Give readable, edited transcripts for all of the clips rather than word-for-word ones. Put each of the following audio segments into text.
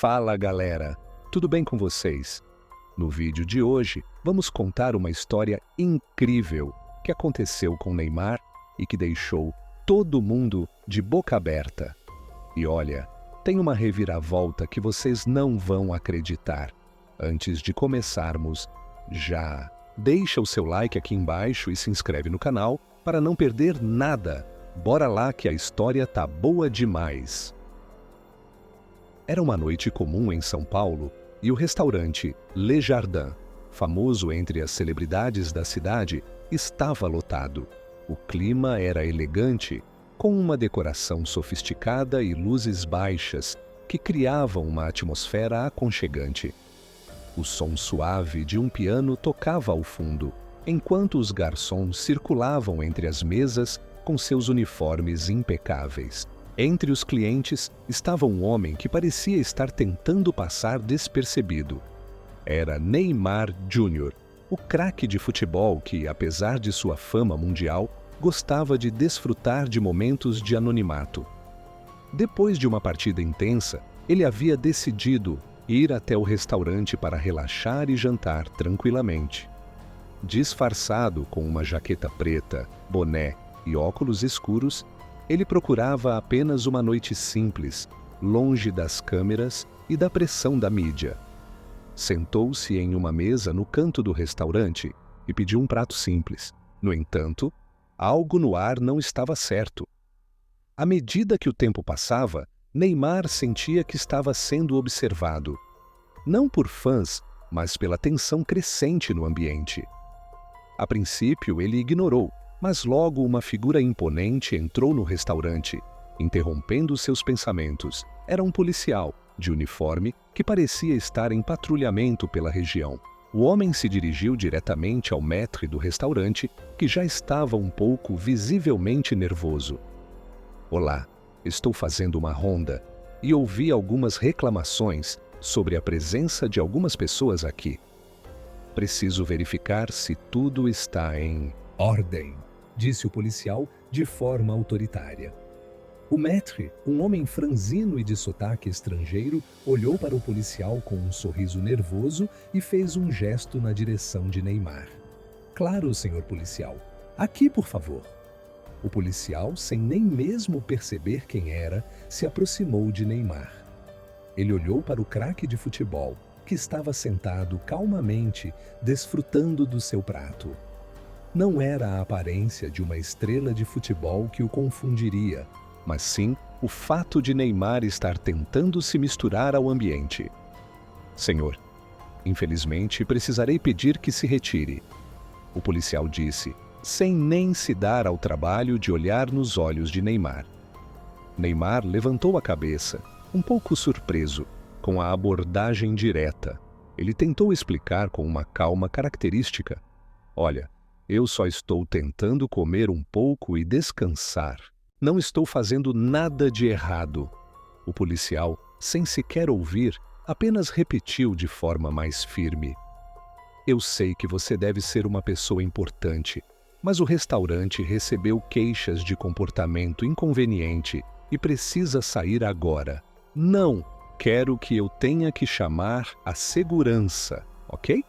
Fala galera, tudo bem com vocês? No vídeo de hoje, vamos contar uma história incrível que aconteceu com Neymar e que deixou todo mundo de boca aberta. E olha, tem uma reviravolta que vocês não vão acreditar. Antes de começarmos, já deixa o seu like aqui embaixo e se inscreve no canal para não perder nada. Bora lá que a história tá boa demais! Era uma noite comum em São Paulo e o restaurante Le Jardin, famoso entre as celebridades da cidade, estava lotado. O clima era elegante, com uma decoração sofisticada e luzes baixas que criavam uma atmosfera aconchegante. O som suave de um piano tocava ao fundo, enquanto os garçons circulavam entre as mesas com seus uniformes impecáveis. Entre os clientes estava um homem que parecia estar tentando passar despercebido. Era Neymar Júnior, o craque de futebol que, apesar de sua fama mundial, gostava de desfrutar de momentos de anonimato. Depois de uma partida intensa, ele havia decidido ir até o restaurante para relaxar e jantar tranquilamente. Disfarçado com uma jaqueta preta, boné e óculos escuros, ele procurava apenas uma noite simples, longe das câmeras e da pressão da mídia. Sentou-se em uma mesa no canto do restaurante e pediu um prato simples. No entanto, algo no ar não estava certo. À medida que o tempo passava, Neymar sentia que estava sendo observado. Não por fãs, mas pela tensão crescente no ambiente. A princípio, ele ignorou, mas logo uma figura imponente entrou no restaurante, interrompendo seus pensamentos. Era um policial, de uniforme, que parecia estar em patrulhamento pela região. O homem se dirigiu diretamente ao maître do restaurante, que já estava um pouco visivelmente nervoso. Olá, estou fazendo uma ronda e ouvi algumas reclamações sobre a presença de algumas pessoas aqui. Preciso verificar se tudo está em ordem, disse o policial de forma autoritária. O maître, um homem franzino e de sotaque estrangeiro, olhou para o policial com um sorriso nervoso e fez um gesto na direção de Neymar. Claro, senhor policial. Aqui, por favor. O policial, sem nem mesmo perceber quem era, se aproximou de Neymar. Ele olhou para o craque de futebol, que estava sentado calmamente, desfrutando do seu prato. Não era a aparência de uma estrela de futebol que o confundiria, mas sim o fato de Neymar estar tentando se misturar ao ambiente. Senhor, infelizmente precisarei pedir que se retire, o policial disse, sem nem se dar ao trabalho de olhar nos olhos de Neymar. Neymar levantou a cabeça, um pouco surpreso, com a abordagem direta. Ele tentou explicar com uma calma característica. Olha, eu só estou tentando comer um pouco e descansar. Não estou fazendo nada de errado. O policial, sem sequer ouvir, apenas repetiu de forma mais firme. Eu sei que você deve ser uma pessoa importante, mas o restaurante recebeu queixas de comportamento inconveniente e precisa sair agora. Não quero que eu tenha que chamar a segurança, ok?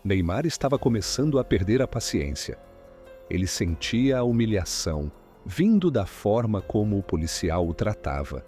Neymar estava começando a perder a paciência. Ele sentia a humilhação, vindo da forma como o policial o tratava.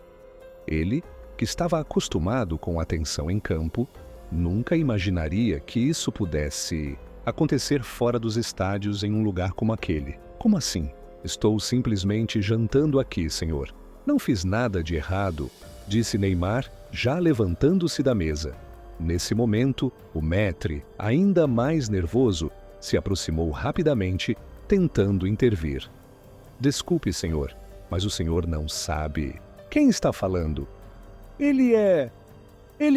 Ele, que estava acostumado com a atenção em campo, nunca imaginaria que isso pudesse acontecer fora dos estádios em um lugar como aquele. Como assim? Estou simplesmente jantando aqui, senhor. Não fiz nada de errado, disse Neymar, já levantando-se da mesa. Nesse momento, o maître, ainda mais nervoso, se aproximou rapidamente, tentando intervir. Desculpe, senhor, mas o senhor não sabe. Quem está falando? Ele é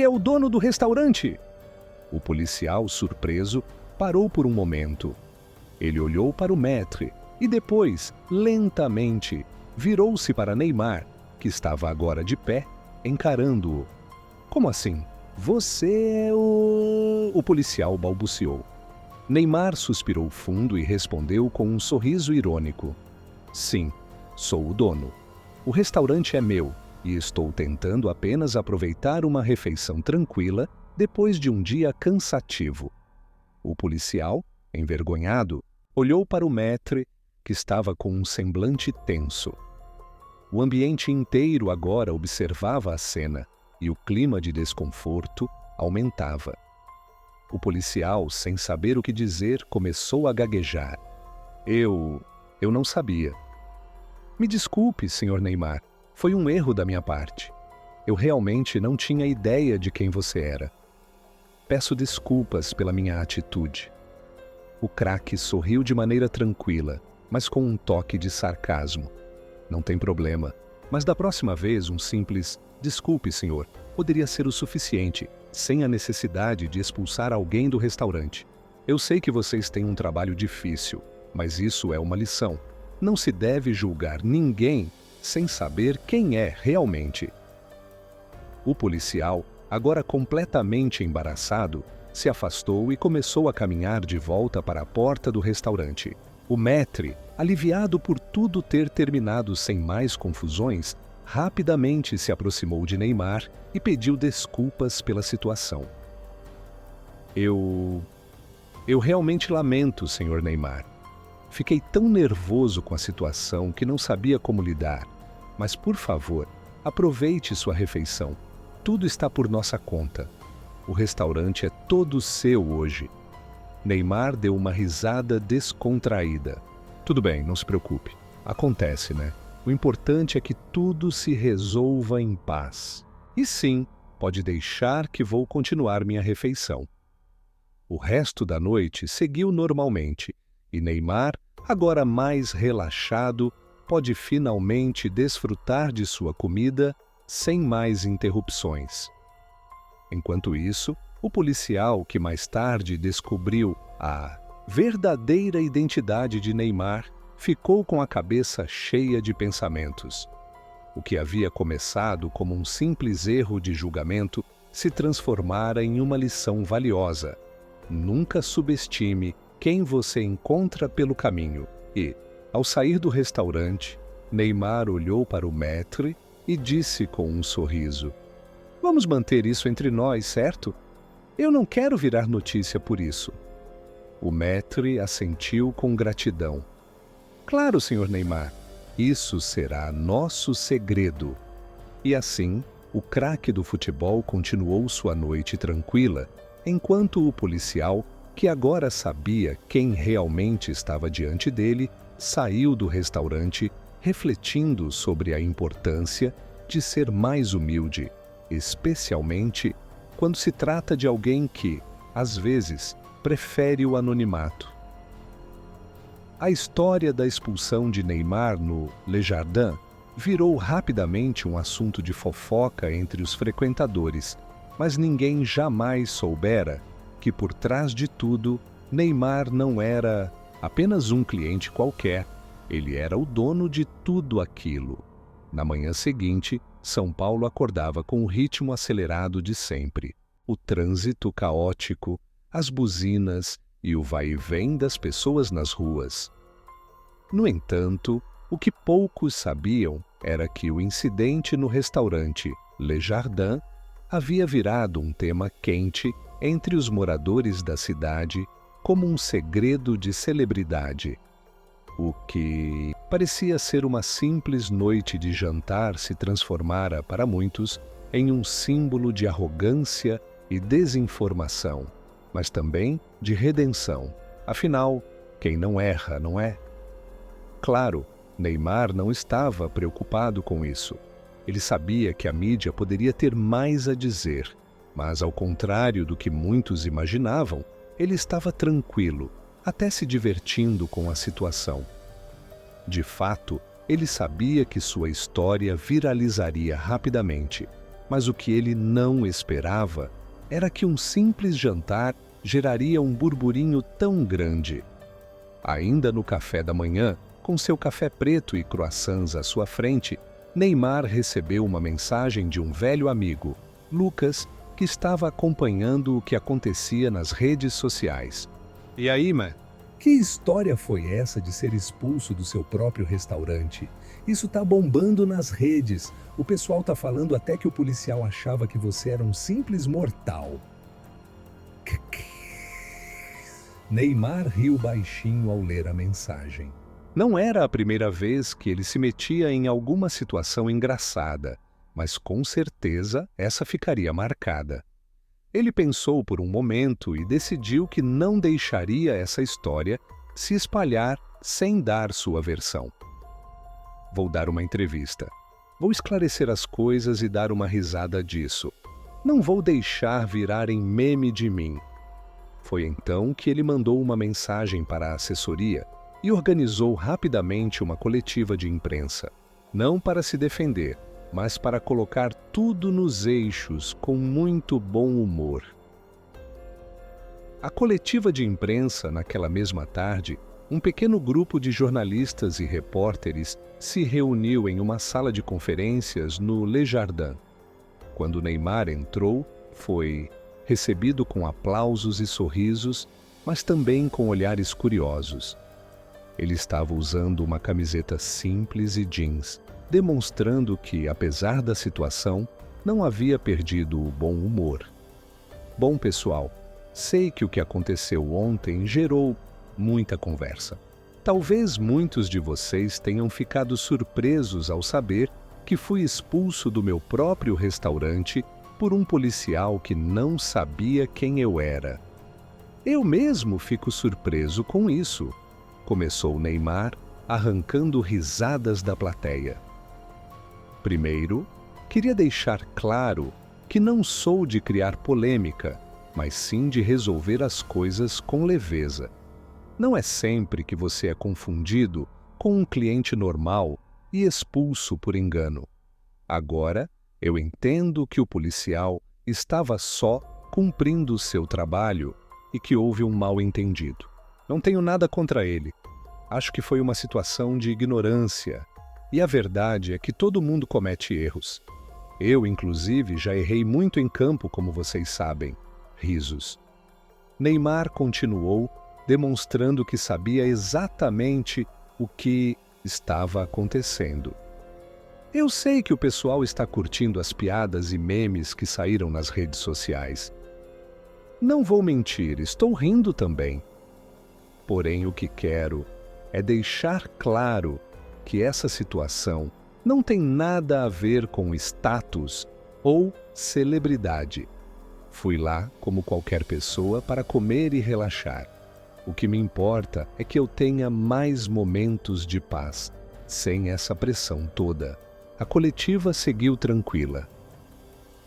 o dono do restaurante! O policial, surpreso, parou por um momento. Ele olhou para o maître e depois, lentamente, virou-se para Neymar, que estava agora de pé, encarando-o. Como assim? Você é o policial balbuciou. Neymar suspirou fundo e respondeu com um sorriso irônico. Sim, sou o dono. O restaurante é meu e estou tentando apenas aproveitar uma refeição tranquila depois de um dia cansativo. O policial, envergonhado, olhou para o maître, que estava com um semblante tenso. O ambiente inteiro agora observava a cena e o clima de desconforto aumentava. O policial, sem saber o que dizer, começou a gaguejar. Eu não sabia. Me desculpe, Sr. Neymar. Foi um erro da minha parte. Eu realmente não tinha ideia de quem você era. Peço desculpas pela minha atitude. O craque sorriu de maneira tranquila, mas com um toque de sarcasmo. Não tem problema, mas da próxima vez um simples "desculpe, senhor" poderia ser o suficiente, sem a necessidade de expulsar alguém do restaurante. Eu sei que vocês têm um trabalho difícil, mas isso é uma lição. Não se deve julgar ninguém sem saber quem é realmente. O policial, agora completamente embaraçado, se afastou e começou a caminhar de volta para a porta do restaurante. O maître, aliviado por tudo ter terminado sem mais confusões, rapidamente se aproximou de Neymar e pediu desculpas pela situação. Eu realmente lamento, Sr. Neymar. Fiquei tão nervoso com a situação que não sabia como lidar. Mas, por favor, aproveite sua refeição. Tudo está por nossa conta. O restaurante é todo seu hoje. Neymar deu uma risada descontraída. Tudo bem, não se preocupe. Acontece, né? O importante é que tudo se resolva em paz. E sim, pode deixar que vou continuar minha refeição. O resto da noite seguiu normalmente, e Neymar, agora mais relaxado, pode finalmente desfrutar de sua comida sem mais interrupções. Enquanto isso, o policial, que mais tarde descobriu a verdadeira identidade de Neymar, ficou com a cabeça cheia de pensamentos. O que havia começado como um simples erro de julgamento se transformara em uma lição valiosa. Nunca subestime quem você encontra pelo caminho. E, ao sair do restaurante, Neymar olhou para o maître e disse com um sorriso: "Vamos manter isso entre nós, certo? Eu não quero virar notícia por isso." O maître assentiu com gratidão. "Claro, Sr. Neymar, isso será nosso segredo." E assim, o craque do futebol continuou sua noite tranquila, enquanto o policial, que agora sabia quem realmente estava diante dele, saiu do restaurante refletindo sobre a importância de ser mais humilde, especialmente quando se trata de alguém que, às vezes, prefere o anonimato. A história da expulsão de Neymar no Le Jardin virou rapidamente um assunto de fofoca entre os frequentadores, mas ninguém jamais soubera que, por trás de tudo, Neymar não era apenas um cliente qualquer, ele era o dono de tudo aquilo. Na manhã seguinte, São Paulo acordava com o ritmo acelerado de sempre, o trânsito caótico, as buzinas e o vai-e-vem das pessoas nas ruas. No entanto, o que poucos sabiam era que o incidente no restaurante Le Jardin havia virado um tema quente entre os moradores da cidade como um segredo de celebridade. O que parecia ser uma simples noite de jantar se transformara para muitos em um símbolo de arrogância e desinformação, mas também de redenção. Afinal, quem não erra, não é? Claro, Neymar não estava preocupado com isso. Ele sabia que a mídia poderia ter mais a dizer, mas ao contrário do que muitos imaginavam, ele estava tranquilo, até se divertindo com a situação. De fato, ele sabia que sua história viralizaria rapidamente, mas o que ele não esperava era que um simples jantar geraria um burburinho tão grande. Ainda no café da manhã, com seu café preto e croissants à sua frente, Neymar recebeu uma mensagem de um velho amigo, Lucas, que estava acompanhando o que acontecia nas redes sociais. "E aí, man? Que história foi essa de ser expulso do seu próprio restaurante? Isso tá bombando nas redes. O pessoal tá falando até que o policial achava que você era um simples mortal. Neymar riu baixinho ao ler a mensagem. Não era a primeira vez que ele se metia em alguma situação engraçada, mas com certeza essa ficaria marcada. Ele pensou por um momento e decidiu que não deixaria essa história se espalhar sem dar sua versão. Vou dar uma entrevista. Vou esclarecer as coisas e dar uma risada disso. Não vou deixar virarem meme de mim. Foi então que ele mandou uma mensagem para a assessoria e organizou rapidamente uma coletiva de imprensa. Não para se defender, mas para colocar tudo nos eixos com muito bom humor. A coletiva de imprensa, naquela mesma tarde, um pequeno grupo de jornalistas e repórteres se reuniu em uma sala de conferências no Le Jardin. Quando Neymar entrou, foi recebido com aplausos e sorrisos, mas também com olhares curiosos. Ele estava usando uma camiseta simples e jeans, demonstrando que, apesar da situação, não havia perdido o bom humor. Bom, pessoal, sei que o que aconteceu ontem gerou muita conversa. Talvez muitos de vocês tenham ficado surpresos ao saber que fui expulso do meu próprio restaurante por um policial que não sabia quem eu era. Eu mesmo fico surpreso com isso, começou Neymar, arrancando risadas da plateia. Primeiro, queria deixar claro que não sou de criar polêmica, mas sim de resolver as coisas com leveza. Não é sempre que você é confundido com um cliente normal e expulso por engano. Agora, eu entendo que o policial estava só cumprindo o seu trabalho e que houve um mal-entendido. Não tenho nada contra ele. Acho que foi uma situação de ignorância. E a verdade é que todo mundo comete erros. Eu, inclusive, já errei muito em campo, como vocês sabem. Risos. Neymar continuou, demonstrando que sabia exatamente o que estava acontecendo. Eu sei que o pessoal está curtindo as piadas e memes que saíram nas redes sociais. Não vou mentir, estou rindo também. Porém, o que quero é deixar claro que essa situação não tem nada a ver com status ou celebridade. Fui lá como qualquer pessoa para comer e relaxar. O que me importa é que eu tenha mais momentos de paz, sem essa pressão toda. A coletiva seguiu tranquila.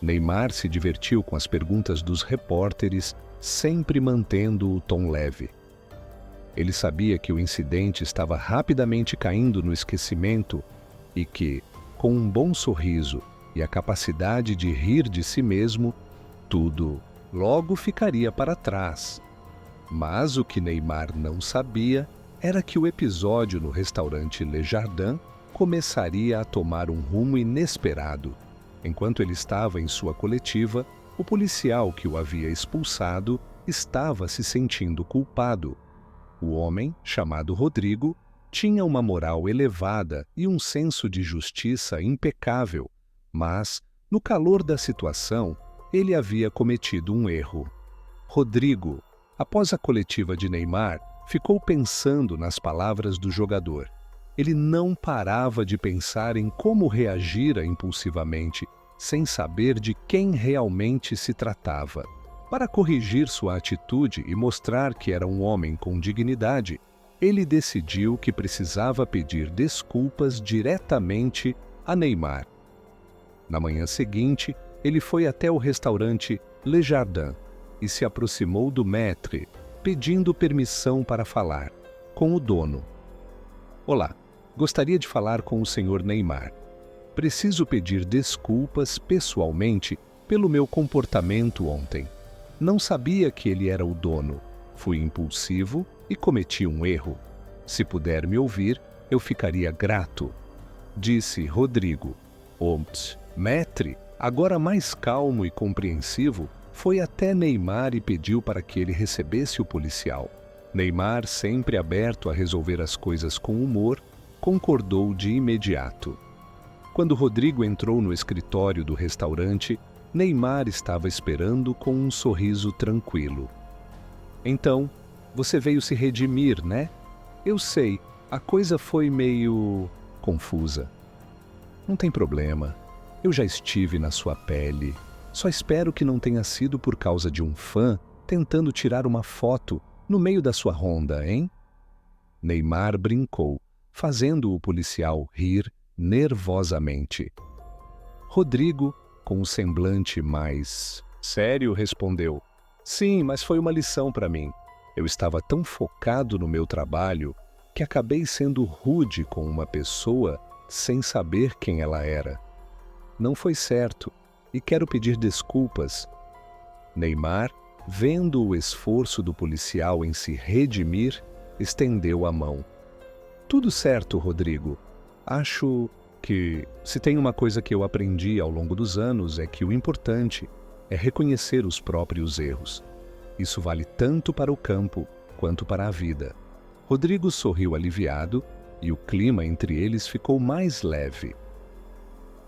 Neymar se divertiu com as perguntas dos repórteres, sempre mantendo o tom leve. Ele sabia que o incidente estava rapidamente caindo no esquecimento e que, com um bom sorriso e a capacidade de rir de si mesmo, tudo logo ficaria para trás. Mas o que Neymar não sabia era que o episódio no restaurante Le Jardin começaria a tomar um rumo inesperado. Enquanto ele estava em sua coletiva, o policial que o havia expulsado estava se sentindo culpado. O homem, chamado Rodrigo, tinha uma moral elevada e um senso de justiça impecável, mas, no calor da situação, ele havia cometido um erro. Rodrigo, após a coletiva de Neymar, ficou pensando nas palavras do jogador. Ele não parava de pensar em como reagira impulsivamente, sem saber de quem realmente se tratava. Para corrigir sua atitude e mostrar que era um homem com dignidade, ele decidiu que precisava pedir desculpas diretamente a Neymar. Na manhã seguinte, ele foi até o restaurante Le Jardin e se aproximou do maître, pedindo permissão para falar com o dono. Olá, gostaria de falar com o senhor Neymar. Preciso pedir desculpas pessoalmente pelo meu comportamento ontem. Não sabia que ele era o dono. Fui impulsivo e cometi um erro. Se puder me ouvir, eu ficaria grato, disse Rodrigo. O maître, agora mais calmo e compreensivo, foi até Neymar e pediu para que ele recebesse o policial. Neymar, sempre aberto a resolver as coisas com humor, concordou de imediato. Quando Rodrigo entrou no escritório do restaurante, Neymar estava esperando com um sorriso tranquilo. Então, você veio se redimir, né? Eu sei, a coisa foi meio confusa. Não tem problema. Eu já estive na sua pele. Só espero que não tenha sido por causa de um fã tentando tirar uma foto no meio da sua ronda, hein? Neymar brincou, fazendo o policial rir nervosamente. Rodrigo, com um semblante mais sério, respondeu: Sim, mas foi uma lição para mim. Eu estava tão focado no meu trabalho que acabei sendo rude com uma pessoa sem saber quem ela era. Não foi certo e quero pedir desculpas. Neymar, vendo o esforço do policial em se redimir, estendeu a mão. Tudo certo, Rodrigo. Acho que, se tem uma coisa que eu aprendi ao longo dos anos, é que o importante é reconhecer os próprios erros. Isso vale tanto para o campo quanto para a vida. Rodrigo sorriu aliviado e o clima entre eles ficou mais leve.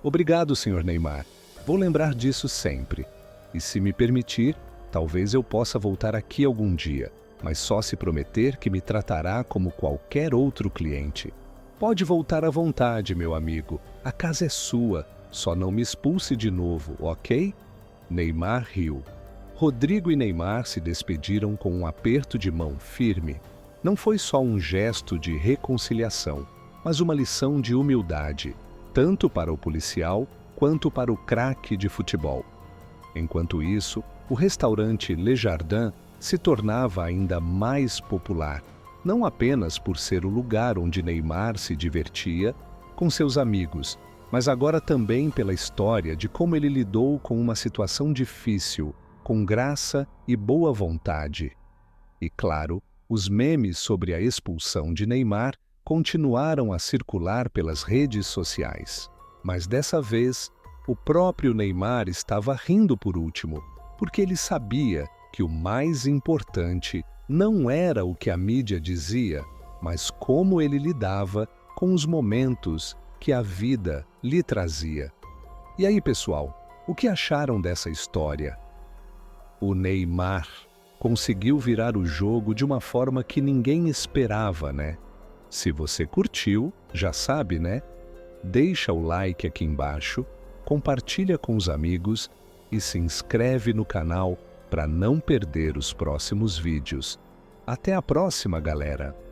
Obrigado, Sr. Neymar. Vou lembrar disso sempre. E se me permitir, talvez eu possa voltar aqui algum dia, mas só se prometer que me tratará como qualquer outro cliente. Pode voltar à vontade, meu amigo. A casa é sua. Só não me expulse de novo, ok? Neymar riu. Rodrigo e Neymar se despediram com um aperto de mão firme. Não foi só um gesto de reconciliação, mas uma lição de humildade, tanto para o policial quanto para o craque de futebol. Enquanto isso, o restaurante Le Jardin se tornava ainda mais popular, não apenas por ser o lugar onde Neymar se divertia com seus amigos, mas agora também pela história de como ele lidou com uma situação difícil, com graça e boa vontade. E claro, os memes sobre a expulsão de Neymar continuaram a circular pelas redes sociais. Mas dessa vez, o próprio Neymar estava rindo por último, porque ele sabia que o mais importante não era o que a mídia dizia, mas como ele lidava com os momentos que a vida lhe trazia. E aí, pessoal, o que acharam dessa história? O Neymar conseguiu virar o jogo de uma forma que ninguém esperava, né? Se você curtiu, já sabe, né? Deixa o like aqui embaixo, compartilha com os amigos e se inscreve no canal para não perder os próximos vídeos. Até a próxima, galera!